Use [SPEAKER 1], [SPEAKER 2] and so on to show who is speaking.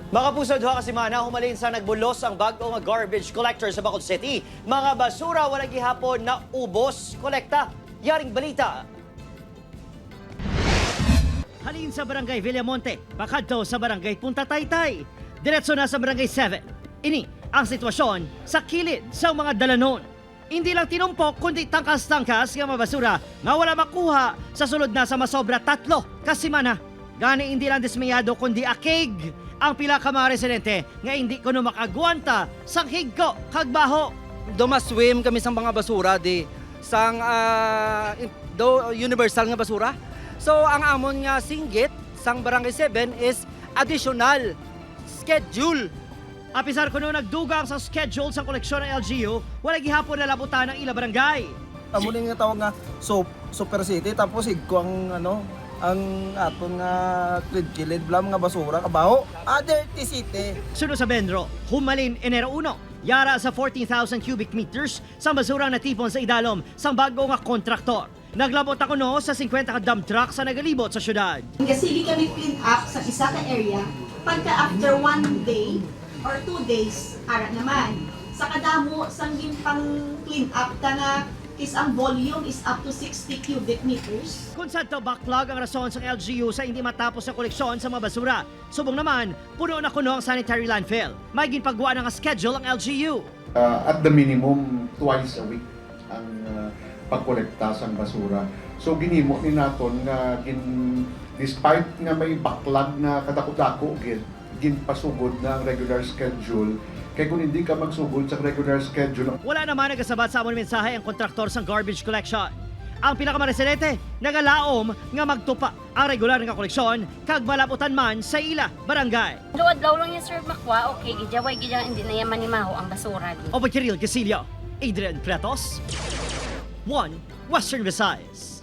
[SPEAKER 1] Mga puso duha ka semana humalin sa nagbulos ang bag-o nga garbage collector sa Bacolod City. Mga basura wala gihapon na ubos kolekta. Yaring balita.
[SPEAKER 2] Halin sa Barangay Villamonte, bakadto sa Barangay Punta Taytay. Diretso na sa Barangay 7. Ini ang sitwasyon sa kilid sa mga dalanon. Hindi lang tinumpok kundi tangkas-tangkas nga mga basura nga wala makuha sa sulod na sa masobra 3 ka semana. Gani hindi lang dismayado kundi akig ang pila ka mga residente nga hindi kuno makagwanta sang higko kag baho.
[SPEAKER 3] Dumaswim kami sa mga basura sang universal nga basura. So ang amon nga singgit sang Barangay 7 is additional schedule.
[SPEAKER 1] Apisar kuno nagdugang sa schedule sa koleksyon ng LGU, wala gihapon na labutan ng ila barangay.
[SPEAKER 4] Amo ning nga tawag nga super city tapos igko ang aton nga kilid blam nga basura kabaho. Dirty city.
[SPEAKER 1] Sunod sa Benro, humalin Enero 1, yara sa 14,000 cubic meters sa basura na tipon sa idalom sang bago nga kontraktor. Naglabot ako no sa 50 ka dump truck sa nagalibot sa syudad.
[SPEAKER 5] Kasi kami clean up sa isa ka area, pagka after 1 day or 2 days, ara naman. Sa kadamo, sang pang clean up ta nga is ang volume is up to 60 cubic meters.
[SPEAKER 1] Kung saan to backlog ang rason sa LGU sa hindi matapos ang koleksyon sa mga basura. Subong naman, puno na kuno ang sanitary landfill. May ginpagawa ng schedule ang LGU.
[SPEAKER 6] At the minimum, twice a week ang pagkolekta sa basura. So ginimo ni naton nga despite nga may backlog na kadako-dako ginpasugod na ang regular schedule. Kaya kung hindi ka magsugod sa regular schedule,
[SPEAKER 1] Wala naman nagasabat sa amon mensahe ang kontraktor sa garbage collection. Ang pinakaresidente nagalaom nga magtupa ang regular nga koleksyon kag malaputan man sa ila barangay.
[SPEAKER 7] Luad-law lang yung Sir Makwa, okay, gijaway hindi na yan manimaho ang basura.
[SPEAKER 1] Opo Kiril Casilio, Adrian Pretos, 1 Western Visayas.